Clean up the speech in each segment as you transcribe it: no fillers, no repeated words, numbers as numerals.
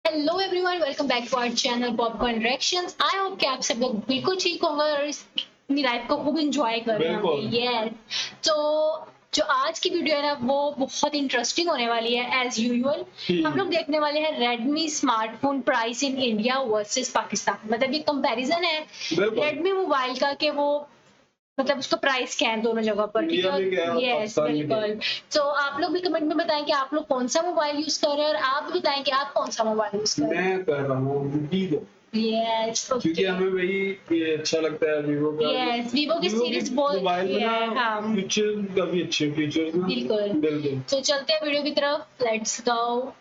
Hello everyone, welcome back to our channel popcorn reactions. I hope कि आप सब लोग बिल्कुल ठीक होंगे और इस अपनी लाइफ को खूब एंजॉय कर रहे होंगे। यस, तो जो आज की वीडियो है ना वो बहुत इंटरेस्टिंग होने वाली है। एज यूजुअल हम लोग देखने वाले हैं Redmi smartphone price in India versus Pakistan. मतलब ये कंपैरिजन है रेडमी मोबाइल का कि वो मतलब उसका प्राइस क्या है दोनों जगह पर। यस बिल्कुल। तो आप लोग भी कमेंट में बताएं कि आप लोग कौन सा मोबाइल यूज कर रहे हैं और आप भी बताएं कि आप कौन सा मोबाइल यूज कर रहे हैं। मैं कर रहा हूँ वीवो। यस क्योंकि हमें वही ये अच्छा लगता है वीवो का। यस, वीवो की सीरीज बहुत मोबाइल में ना हाँ फीचर काफी अच्छे फीचर्स ना। बिल्कुल। तो चलते हैं वीडियो की तरफ, लेट्स गो।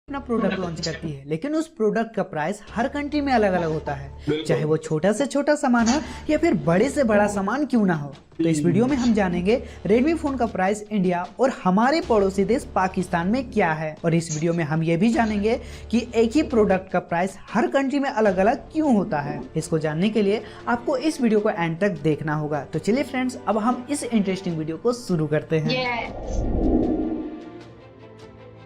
अपना प्रोडक्ट लॉन्च करती है, लेकिन उस प्रोडक्ट का प्राइस हर कंट्री में अलग अलग होता है, चाहे वो छोटा से छोटा सामान हो या फिर बड़े से बड़ा सामान क्यों ना हो। तो इस वीडियो में हम जानेंगे रेडमी फोन का प्राइस इंडिया और हमारे पड़ोसी देश पाकिस्तान में क्या है। और इस वीडियो में हम ये भी जानेंगे कि एक ही प्रोडक्ट का प्राइस हर कंट्री में अलग अलग क्यों होता है। इसको जानने के लिए आपको इस वीडियो को एंड तक देखना होगा। तो चलिए फ्रेंड्स, अब हम इस इंटरेस्टिंग वीडियो को शुरू करते हैं।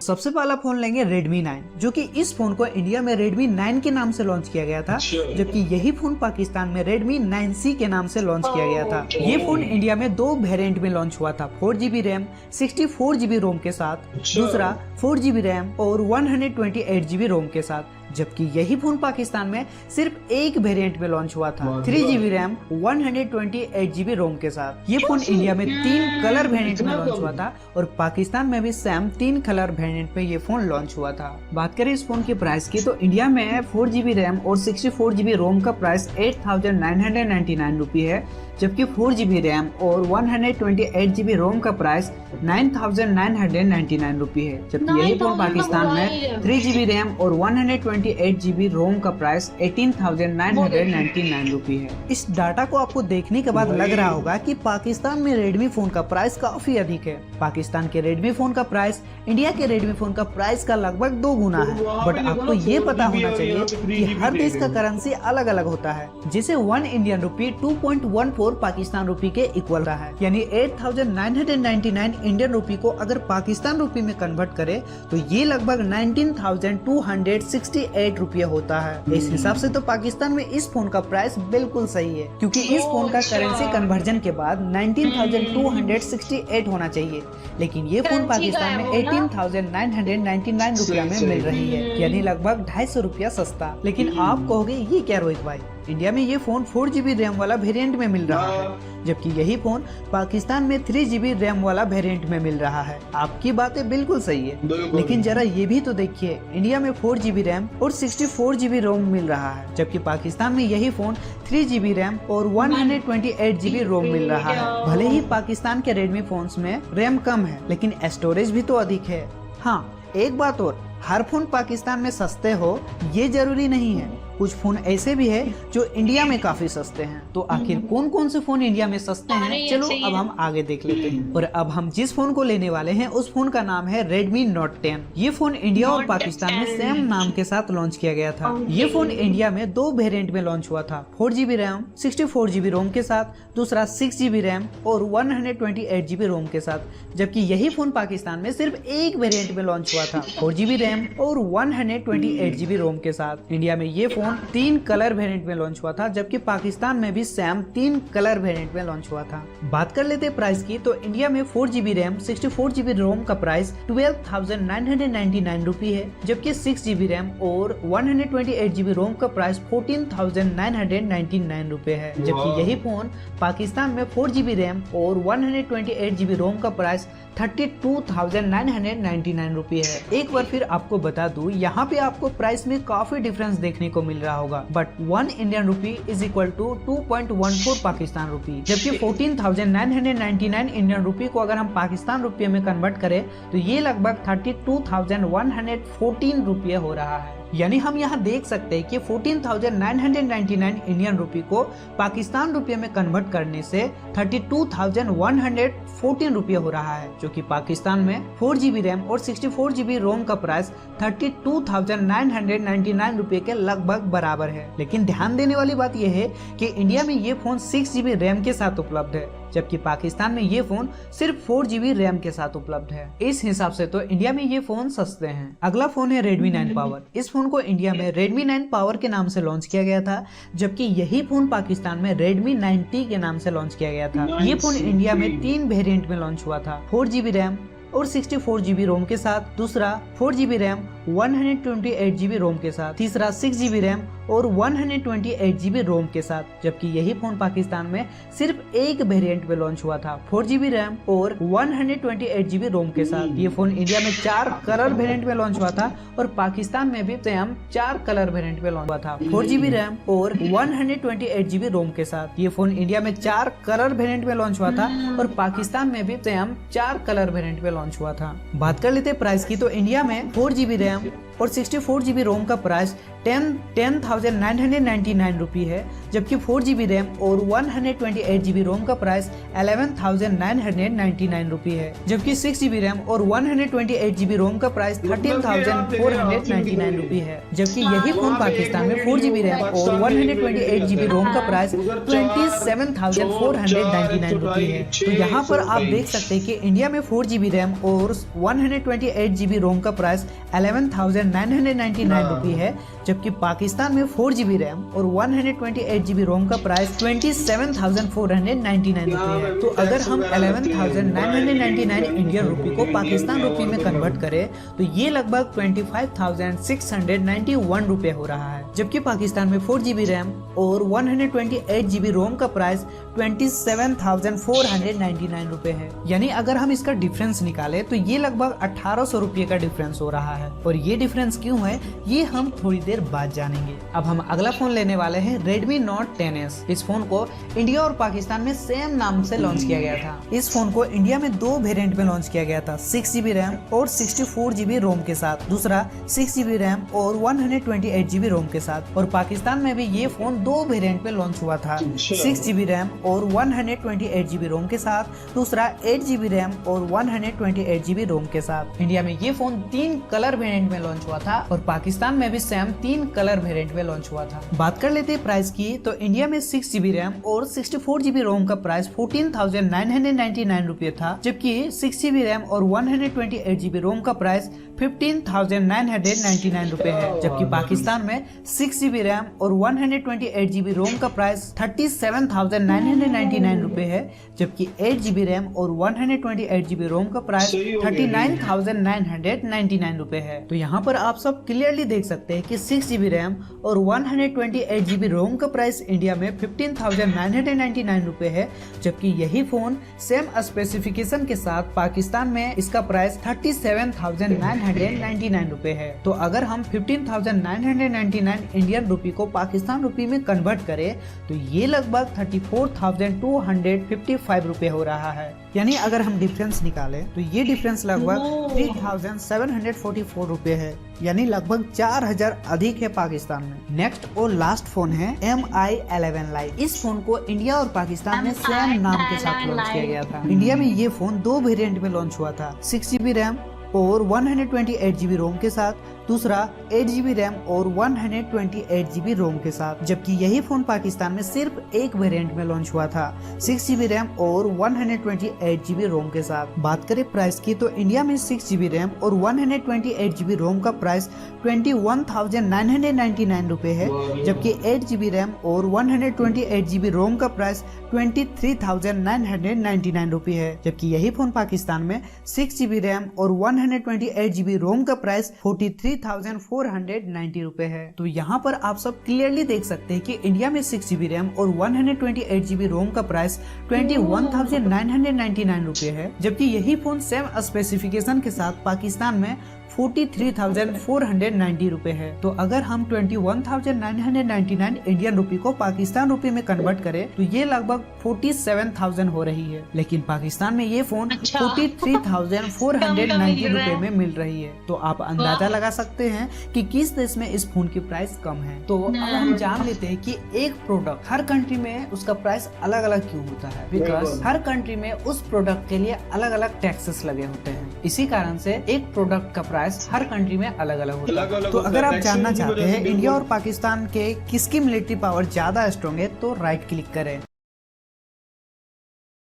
सबसे पहला फोन लेंगे Redmi 9, जो कि इस फोन को इंडिया में Redmi 9 के नाम से लॉन्च किया गया था, जबकि यही फोन पाकिस्तान में Redmi 9C के नाम से लॉन्च किया गया था। ये फोन इंडिया में दो वेरिएंट में लॉन्च हुआ था, 4GB रैम 64GB रोम के साथ, दूसरा 4GB रैम और 128GB रोम के साथ। जबकि यही फोन पाकिस्तान में सिर्फ एक वेरिएंट में लॉन्च हुआ था, 3GB रैम 128GB रोम के साथ। ये फोन इंडिया में 3 कलर वेरिएंट में लॉन्च हुआ था और पाकिस्तान में भी सेम 3 कलर वेरिएंट में ये फोन लॉन्च हुआ था। बात करें इस फोन की प्राइस की, तो इंडिया में 4GB रैम और 64GB रोम का प्राइस 8,999 रुपये है, जबकि 4GB रैम और 128GB रोम का प्राइस 9,999 रुपये है। जबकि यही फोन पाकिस्तान में 3GB रैम और 128GB रोम का प्राइस 18,999 रुपये है। इस डाटा को आपको देखने के बाद लग रहा होगा कि पाकिस्तान में रेडमी फोन का प्राइस काफी अधिक है। पाकिस्तान के रेडमी फोन का प्राइस इंडिया के रेडमी फोन का प्राइस का लगभग 2 गुना है। बट आपको ये पता होना चाहिए कि हर देश का करेंसी अलग अलग होता है, जिसे 1 इंडियन रुपी 2.14 पाकिस्तान रुपी के इक्वल रहा है। यानी 8,999 इंडियन रुपी को अगर पाकिस्तान रुपी में कन्वर्ट करे तो ये लगभग 19,268 रुपये होता है। इस हिसाब से तो पाकिस्तान में इस फोन का प्राइस बिल्कुल सही है, क्योंकि इस फोन का करेंसी कन्वर्जन के बाद 19,268 होना चाहिए, लेकिन ये फोन पाकिस्तान में 18,999 रुपया में मिल रही है, यानी लगभग 250 रुपया सस्ता। लेकिन आप कहोगे ये क्या रोहित भाई, इंडिया में ये फोन 4GB रैम वाला वेरिएंट में मिल रहा है, जबकि यही फोन पाकिस्तान में 3GB रैम वाला वेरिएंट में मिल रहा है। आपकी बातें बिल्कुल सही है, लेकिन जरा ये भी तो देखिए, इंडिया में 4GB रैम और 64GB रोम मिल रहा है, जबकि पाकिस्तान में यही फोन 3GB रैम और 128GB रोम मिल रहा है। भले ही पाकिस्तान के रेडमी फोन्स में रैम कम है, लेकिन स्टोरेज भी तो अधिक है। हाँ, एक बात और, हर फोन पाकिस्तान में सस्ते हो ये जरूरी नहीं है। कुछ फोन ऐसे भी है जो इंडिया में काफी सस्ते हैं। तो आखिर कौन कौन से फोन इंडिया में सस्ते हैं, चलो अब हम आगे देख लेते हैं। और अब हम जिस फोन को लेने वाले हैं उस फोन का नाम है Redmi Note 10। ये फोन इंडिया और पाकिस्तान में सेम नाम के साथ लॉन्च किया गया था। ये फोन इंडिया में 2 वेरिएंट में लॉन्च हुआ था, 4GB रैम 64GB रोम के साथ, दूसरा 6GB रैम और 128GB रोम के साथ। जबकि यही फोन पाकिस्तान में सिर्फ एक वेरिएंट में लॉन्च हुआ था, 4GB रैम और 128GB रोम के साथ। इंडिया में ये फोन 3 कलर वेरिएंट में लॉन्च हुआ था, जबकि पाकिस्तान में भी सेम 3 कलर वेरिएंट में लॉन्च हुआ था। बात कर लेते हैं प्राइस की, तो इंडिया में 4GB रैम 64GB रोम का प्राइस 12,999 रुपये है, जबकि 6GB रैम और 128GB रोम का प्राइस 14,999 रुपये है। जबकि यही फोन पाकिस्तान में 4GB रैम और 128GB रोम का प्राइस 32,999 रुपये है। एक बार फिर आपको बता दूं, यहाँ पे आपको प्राइस में काफी डिफरेंस देखने को मिल रहा होगा, but 1 Indian rupee is equal to 2.14 Pakistan rupee, जबकि 14,999 इंडियन रुपी को अगर हम पाकिस्तान रुपये में कन्वर्ट करें तो ये लगभग 32,114 रुपये हो रहा है। यानी हम यहाँ देख सकते हैं कि 14,999 इंडियन रुपी को पाकिस्तान रुपये में कन्वर्ट करने से 32,114 रुपये हो रहा है, जो कि पाकिस्तान में 4GB रैम और 64GB रोम का प्राइस 32,999 रुपये के लगभग बराबर है। लेकिन ध्यान देने वाली बात यह है कि इंडिया में ये फोन 6GB रैम के साथ उपलब्ध है, जबकि पाकिस्तान में ये फोन सिर्फ 4GB रैम के साथ उपलब्ध है। इस हिसाब से तो इंडिया में ये फोन सस्ते हैं। अगला फोन है Redmi 9 Power। इस फोन को इंडिया में Redmi 9 Power के नाम से लॉन्च किया गया था, जबकि यही फोन पाकिस्तान में Redmi 9T के नाम से लॉन्च किया गया था। ये फोन इंडिया में 3 वेरिएंट में लॉन्च हुआ था, 4GB रैम और 64GB रोम के साथ, दूसरा 4GB रैम 128GB रोम के साथ, तीसरा 6GB रैम और 128GB रोम के साथ। जबकि यही फोन पाकिस्तान में सिर्फ एक वेरिएंट में लॉन्च हुआ था, 4GB रैम और 128GB रोम के साथ। ये फोन इंडिया में 4 कलर वेरिएंट में लॉन्च हुआ था और पाकिस्तान में भी सेम 4 कलर वेरिएंट में लॉन्च हुआ था, 4GB रैम और 128GB रोम के साथ। ये फोन इंडिया में 4 कलर वेरिएंट में लॉन्च हुआ था और पाकिस्तान में भी सेम 4 कलर वेरिएंट में लॉन्च हुआ था। बात कर लेते प्राइस की, तो इंडिया में 4GB रैम और 64GB रोम का प्राइस 10,999 रुपये है, जबकि 4GB रैम और 128GB रोम का प्राइस 11,999 रुपये है, जबकि 6GB रैम और 128GB रोम का प्राइस 13,499 रुपये है। जबकि यही फोन पाकिस्तान में 4GB रैम और 128GB रोम का प्राइस 27,499 रुपये है। तो यहाँ पर आप देख सकते हैं कि इंडिया में 4GB रैम और 128GB रोम का प्राइस 11,999 रुपये है, जबकि पाकिस्तान में 4GB रैम और 128GB रोम का प्राइस 27,499 रुपये है। तो अगर हम 11,999 इंडियन रुपये को पाकिस्तान रुपये में कन्वर्ट करें तो ये लगभग 25,691 रुपये हो रहा है, जबकि पाकिस्तान में 4GB रैम और 128GB रोम का प्राइस 27,499 रुपये है। यानी अगर हम इसका डिफरेंस निकालें तो ये लगभग 1,800 रुपये का डिफरेंस हो रहा है। और ये डिफरेंस क्यों है ये हम थोड़ी देर बाद जानेंगे। अब हम अगला फोन लेने वाले हैं Redmi Note 10s। इस फोन को इंडिया और पाकिस्तान में सेम नाम से लॉन्च किया गया था। इस फोन को इंडिया में 2 वेरिएंट में लॉन्च किया गया था, 6GB रैम और 64GB रोम के साथ, दूसरा 6GB रैम और 128GB रोम के साथ। और पाकिस्तान में भी ये फोन 2 वेरिएंट में लॉन्च हुआ था, 6GB रैम और 128GB रोम के साथ, दूसरा 8GB रैम और 128GB रोम के साथ। इंडिया में ये फोन 3 कलर वेरिएंट में लॉन्च हुआ था और पाकिस्तान में भी सेम 3 कलर वेरिएंट में लॉन्च हुआ था। बात कर लेते हैं प्राइस की, तो इंडिया में 6GB रैम और 64GB रोम का प्राइस 14,999 रुपये था, जबकि 6GB रैम और 128GB रोम का प्राइस 15,999 रुपये है। जबकि पाकिस्तान में 6GB रैम और 128GB रोम का प्राइस 37,999 रुपये है, जबकि 8GB रैम और 128GB रोम का प्राइस 39,999 रुपये है। तो यहाँ पर आप सब क्लियरली देख सकते हैं कि 6GB रैम और 128GB रोम का प्राइस इंडिया में 15,999 रुपये है, जबकि यही फोन सेम स्पेसिफिकेशन के साथ पाकिस्तान में इसका प्राइस 37,999 रुपये है। तो अगर हम 15,999 इंडियन रुपये को पाकिस्तान रुपये में कन्वर्ट करें तो ये लगभग 34,255 रुपये हो रहा है। यानी अगर हम डिफरेंस निकालें तो ये डिफरेंस लगभग 3,744 रुपये है, यानी लगभग 4,000 अधिक है पाकिस्तान में। नेक्स्ट और लास्ट फोन है Mi 11 Lite। इस फोन को इंडिया और पाकिस्तान में सेम नाम के साथ लॉन्च किया गया था। इंडिया में ये फोन 2 वेरिएंट में लॉन्च हुआ था, 6GB रैम और 128GB रोम के साथ, दूसरा 8GB रैम और 128GB रोम के साथ। जबकि यही फोन पाकिस्तान में सिर्फ एक वेरिएंट में लॉन्च हुआ था, 6GB रैम और 128GB रोम के साथ। बात करें प्राइस की, तो इंडिया में 6GB रैम और 128GB रोम का प्राइस 21,999 रुपये है, जबकि 8GB रैम और 128GB रोम का प्राइस 23,999 रुपये है। जबकि यही फोन पाकिस्तान में 6GB रैम और 128GB रोम का प्राइस 43,490 रुपये है। तो यहाँ पर आप सब क्लियरली देख सकते हैं कि इंडिया में 6GB रैम और 128GB रोम का प्राइस 21,999 रुपये है, जबकि यही फोन सेम स्पेसिफिकेशन के साथ पाकिस्तान में 43,490 रुपये है। तो अगर हम 21,999 इंडियन रुपये को पाकिस्तान रुपये में कन्वर्ट करें तो ये लगभग 47,000 हो रही है, लेकिन पाकिस्तान में ये फोन 43,490 रुपये में मिल रही है। तो आप अंदाजा लगा सकते हैं कि किस देश में इस फोन की प्राइस कम है। तो अब हम जान लेते हैं कि एक प्रोडक्ट हर कंट्री में उसका प्राइस अलग अलग क्यों होता है, बिकॉज हर कंट्री में उस प्रोडक्ट के लिए अलग अलग टैक्सेस लगे होते हैं। इसी कारण से एक प्रोडक्ट का प्राइस हर कंट्री में अलग अलग होता है। तो अगर आप जानना चाहते हैं इंडिया और पाकिस्तान के किसकी मिलिट्री पावर ज्यादा स्ट्रॉन्ग है तो राइट क्लिक करें।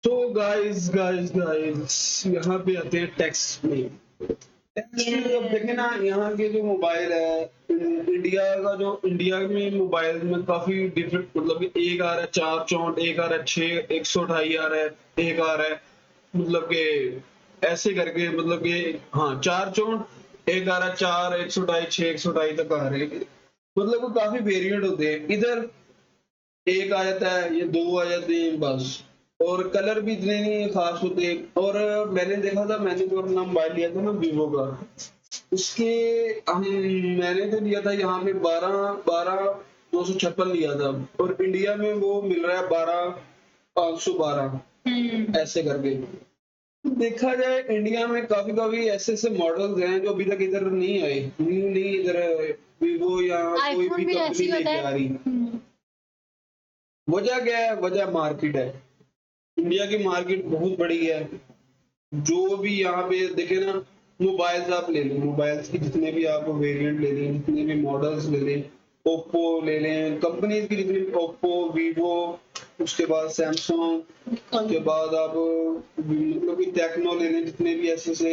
तो गाइस यहाँ पे आते हैं टैक्स में। टैक्स में अब देखें ना, यहाँ के जो मोबाइल है इंडिया में मोबाइल में काफी डिफरेंट, मतलब कि एक आ रहा है 464, एक आ रहा है 6, 128 आ रहा है, एक आ रहा है मतलब के ऐसे करके, मतलब कि हाँ 464, एक आ रहा है 4, 128, 6, 128 तक आ रहे हैं। मतलब वो काफी वेरिएंट होते हैं। इधर एक आ जाता है, ये 2 आ जाते हैं बस, और कलर भी इतने नहीं खास होते। और मैंने देखा था, मैंने जो अपना मोबाइल लिया था ना वीवो का, उसके मैंने तो लिया था यहाँ पे 12,256 लिया था, और इंडिया में वो मिल रहा है 12,512 ऐसे करके। देखा जाए इंडिया में काफी काफी ऐसे ऐसे मॉडल्स हैं जो अभी तक इधर नहीं आए, नहीं इधर वीवो या कोई iPhone भी भी ऐसे कंपनी ही होता लेके आ है। रही। वजह क्या है? वजह मार्केट है। इंडिया की मार्केट बहुत बड़ी है। जो भी यहाँ पे देखे ना, मोबाइल्स आप ले लें, मोबाइल्स की जितने भी आप वेरिएंट ले लें, जितने भी मॉडल्स ले लें, ओप्पो ले लें, कंपनीज की जितनी, ओप्पो, वीवो, उसके बाद सैमसंग, उसके बाद आप मतलब कि टेक्नो ले लें, जितने भी ऐसे से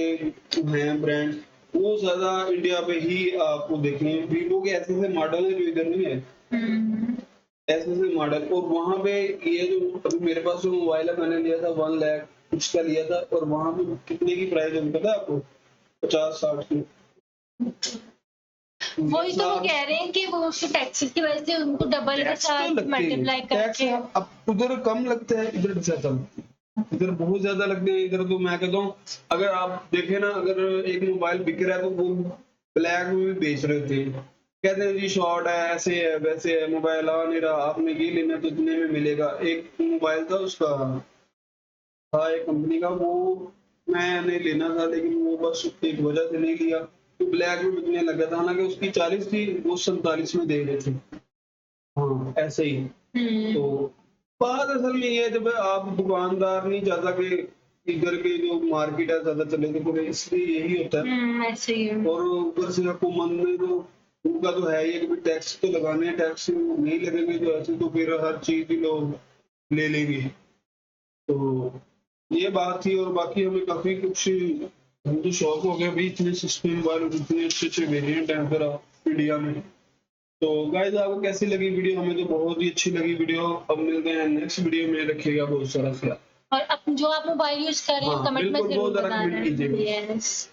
हैं ब्रांड, वो ज्यादा इंडिया पे ही आपको देखें। वीवो के ऐसे ऐसे मॉडल है जो इधर नहीं है, ऐसे ऐसे मॉडल। और वहां पे ये जो अभी मेरे पास जो मोबाइल है, मैंने लिया था 1 लाख कुछ का लिया था, और वहां पे कितने की प्राइस है पता है आपको? 50-60 की। वही तो वो कह रहे हैं कि वो उसके टैक्सेस की वजह से उनको डबल के टैक्स तो साथ लगते हैं, मल्टीप्लाई टैक्स करके। अब उधर कम लगता है, इधर ज्यादा, इधर बहुत ज्यादा लगते हैं। इधर तो मैं कहता हूँ, अगर आप देखें ना, अगर एक मोबाइल बिक रहा है तो वो ब्लैक में भी बेच रहे थे, कहते हैं जी शॉर्ट है, ऐसे है वैसे है, मोबाइल आ नहीं रहा, आपने ये लेना तो इतने में मिलेगा। एक मोबाइल था उसका, था एक कंपनी का, वो मैंने लेना था लेकिन वो बस एक वजह से नहीं लिया, तो ब्लैक में बिकने लगा था। हालांकि उसकी 40 थी, वो 47 में दे रहे थे। हाँ ऐसे ही। तो बात असल में ये है, जब आप दुकानदार नहीं चाहता कि इधर की जो मार्केट है ज्यादा चले, तो फिर इसलिए यही होता है। ऐसे ही है। और ऊपर से आपको मन में तो उनका तो है ही कि टैक्स तो लगाने हैं, टैक्स नहीं लगेंगे तो ऐसे तो फिर हर चीज ही लोग ले लेंगे। तो ये बात थी। और बाकी हमें काफी कुछ, हम तो शौक हो गया भाई, इतने सस्ते मोबाइल, इतने अच्छे अच्छे वेरिएंट हैं फिर इंडिया में। तो गाइस आपको कैसी लगी वीडियो? हमें तो बहुत ही अच्छी लगी वीडियो। अब मिलते हैं नेक्स्ट वीडियो में, रखिएगा बहुत सारा ख्याल। और जो आप मोबाइल यूज कर रहे हैं हाँ कमेंट में बिल्कुल, जरूर बहुत सारा बताना। कमेंट कीजिएगा। यस।